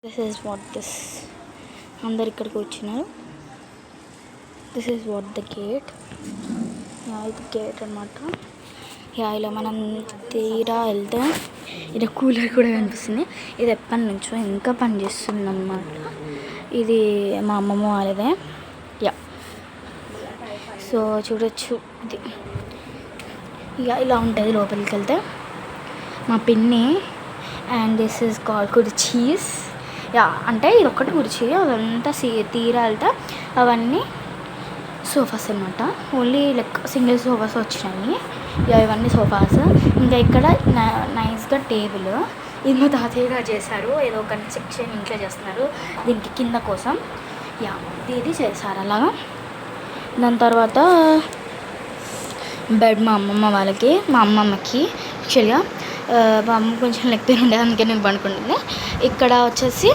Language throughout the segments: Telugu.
దిస్ ఈజ్ వాట్ దిస్ అందరు ఇక్కడికి వచ్చినారు. This is what the gate. ఇది గేట్ అనమాట. ఇలా మనం తీరా వెళ్తే ఇది కూలర్ కూడా కనిపిస్తుంది. ఇది ఎప్పటి నుంచో ఇంకా పనిచేస్తుంది అన్నమాట. ఇది మా అమ్మమ్మ వాళ్ళదే. సో చూడొచ్చు. ఇది ఇలా ఉంటుంది లోపలికి వెళ్తే. మా పిన్ని. అండ్ దిస్ ఈజ్ కాల్డ్ కుర్చీస్. అంటే ఇది ఒక్కటి కుర్చీ, అదంతా తీరా వెళ్తే అవన్నీ సోఫాస్ అనమాట. ఓన్లీ లైక్ సింగిల్ సోఫాస్ వచ్చినాయి. ఇవన్నీ సోఫాస్. ఇంకా ఇక్కడ నైస్గా టేబుల్. ఇది మా తాతయ్య గారు చేశారు. ఏదో ఒక సెక్షన్ ఇంట్లో చేస్తున్నారు దీనికి కింద కోసం. ఇది చేశారు అలాగా. దాని తర్వాత బెడ్ మా అమ్మమ్మ వాళ్ళకి, మా అమ్మమ్మకి. యాక్చువల్గా మా అమ్మ కొంచెం లెగ్ పెయిన్ ఉండేది, అందుకే నేను పడుకుంటుంది. ఇక్కడ వచ్చేసి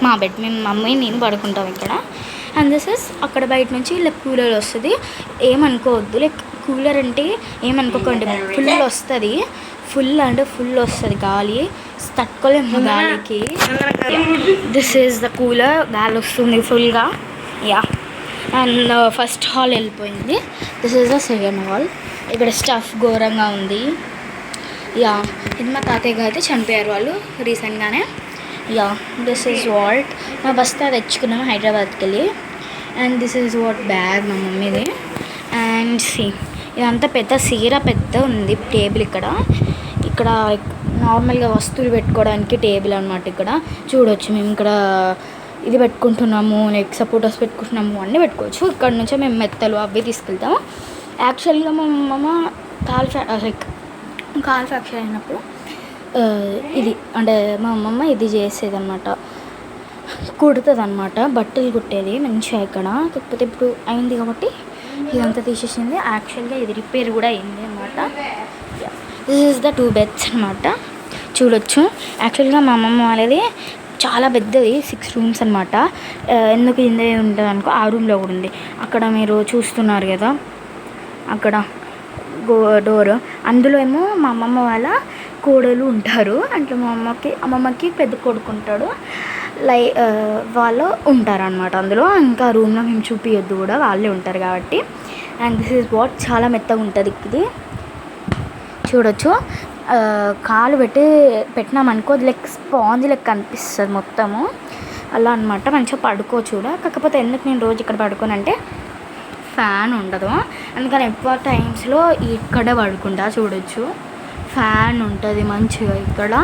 మా బెడ్, మేము మమ్మీ నేను పడుకుంటాం ఇక్కడ. అండ్ దిస్ ఇస్ అక్కడ బయట నుంచి లైక్ కూలర్ వస్తుంది. ఏమనుకోవద్దు, లైక్ కూలర్ అంటే ఏమనుకోకండి, ఫుల్ వస్తుంది. ఫుల్ వస్తుంది గాలి, తట్టుకోలేము గాలికి. This is the cooler. గాలి వస్తుంది ఫుల్గా. అండ్ ఫస్ట్ హాల్ వెళ్ళిపోయింది. This is the second hall. ఇక్కడ స్టఫ్ ఘోరంగా ఉంది. ఇది మా తాతయ్య గారు అయితే చనిపోయారు వాళ్ళు రీసెంట్గానే. దిస్ ఈజ్ వాట్ మా బస్తా తెచ్చుకున్నాము హైదరాబాద్కి వెళ్ళి. And this is what bag మా మమ్మీది. అండ్ ఇదంతా పెద్ద ఉంది టేబుల్. ఇక్కడ నార్మల్గా వస్తువులు పెట్టుకోవడానికి టేబుల్ అనమాట. ఇక్కడ చూడవచ్చు మేము ఇక్కడ ఇది పెట్టుకుంటున్నాము, లైక్ సపోర్టర్స్ పెట్టుకుంటున్నాము, అన్నీ పెట్టుకోవచ్చు. ఇక్కడ నుంచే మేము మెత్తలు అవి తీసుకెళ్తాము. యాక్చువల్గా మా అమ్మమ్మ కాల్ ఫ్రాక్చర్ అయినప్పుడు ఇది అంటే మా అమ్మమ్మ ఇది చేసేదన్నమాట, కుడుతుంది అనమాట, బట్టలు కుట్టేది మంచిగా ఇక్కడ. కాకపోతే ఇప్పుడు అయింది కాబట్టి ఇదంతా తీసేసింది. యాక్చువల్గా ఇది రిపేర్ కూడా అయింది అనమాట. దిస్ ఈజ్ ద 2 beds అనమాట. చూడొచ్చు. యాక్చువల్గా మా అమ్మమ్మ వాళ్ళది చాలా పెద్దది, 6 rooms అనమాట. ఎందుకు ఇందే ఉంటుంది అనుకో, ఆ రూమ్లో కూడా ఉంది. అక్కడ మీరు చూస్తున్నారు కదా, అక్కడ డోర్, అందులో ఏమో మా అమ్మమ్మ వాళ్ళ కోడలు ఉంటారు. అంటే మా అమ్మమ్మకి పెద్ద కొడుకు ఉంటాడు, వాళ్ళు ఉంటారు అనమాట అందులో. ఇంకా రూమ్లో మేము చూపించొద్దు కూడా, వాళ్ళే ఉంటారు కాబట్టి. అండ్ దిస్ ఈజ్ వాట్, చాలా మెత్తగా ఉంటుంది ఇది. చూడొచ్చు. కాలు పెట్టినామనుకో అది లైక్ స్పాంజ్ లెక్క అనిపిస్తుంది మొత్తము అలా అనమాట. మంచిగా పడుకోవచ్చు కూడా. కాకపోతే ఎందుకు నేను రోజు ఇక్కడ పడుకోనంటే ఫ్యాన్ ఉండదు, అందుకని ఎక్కువ టైమ్స్లో ఇక్కడే పడుకుంటా. చూడొచ్చు, ఫ్యాన్ ఉంటుంది మంచిగా ఇక్కడ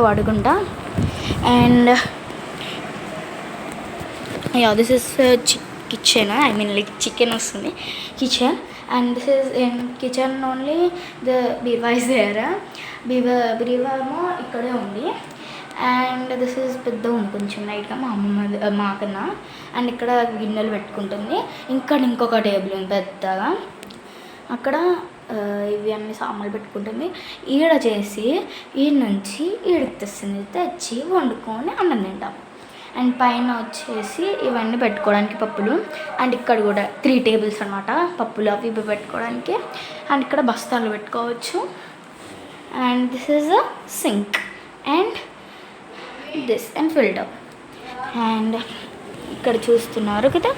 పడుకుంటా. And this is kitchen. I mean like chicken వస్తుంది kitchen. And this is in kitchen only the బీవా ఇస్ దేర్. బీవా ఏమో ఇక్కడే ఉంది. అండ్ దిస్ ఈజ్ పెద్దగా ఉంది కొంచెం లైట్గా మా అమ్మమ్మ మాకన్నా. అండ్ ఇక్కడ గిన్నెలు పెట్టుకుంటుంది. ఇంకొక టేబుల్ ఉంది పెద్దగా. అక్కడ ఇవి అన్ని సామాన్లు పెట్టుకుంటుంది. ఈడ చేసి నుంచి ఈడికి తెచ్చి వండుకొని అన్నం తింటాం. అండ్ పైన వచ్చేసి ఇవన్నీ పెట్టుకోవడానికి పప్పులు. అండ్ ఇక్కడ కూడా 3 tables అనమాట, పప్పులు అవి ఇవి పెట్టుకోవడానికి. అండ్ ఇక్కడ బస్తాలు పెట్టుకోవచ్చు. And this is a sink and this and filter. And ఇక్కడ చూస్తున్నారు కదా,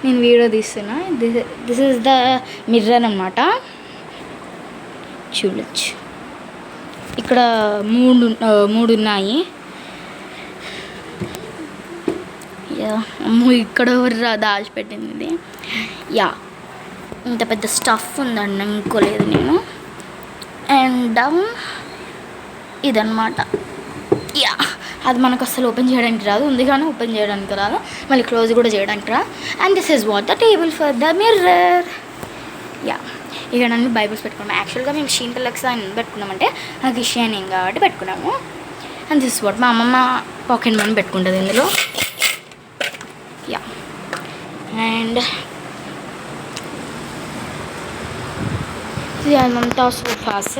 నేను వీడియో తీస్తున్నా. దిస్ ఈజ్ ద మిర్రర్ అనమాట. చూడొచ్చు. ఇక్కడ మూడు ఉన్నాయి. ఇక్కడ దాచిపెట్టింది ఇది. ఇంత పెద్ద స్టఫ్ ఉందండి, అనుకోలేదు నేను. అండ్ ఇదన్నమాట. అది మనకు అసలు ఓపెన్ చేయడానికి రాదు, ఉంది కానీ ఓపెన్ చేయడానికి రాదు, మళ్ళీ క్లోజ్ కూడా చేయడానికి రాదు. And this is what the table for the mirror. ఇక్కడ అన్ని బైబుల్స్ పెట్టుకున్నాము. యాక్చువల్గా మేము షీన్ లెక్స్ అని పెట్టుకున్నామంటే అది షైనింగ్ కాబట్టి పెట్టుకున్నాము. అండ్ దిస్ వాట్ మా అమ్మమ్మ పాకెట్ మనీ పెట్టుకుంటుంది ఇందులో. అండ్ ఇదంతా సోఫాస్.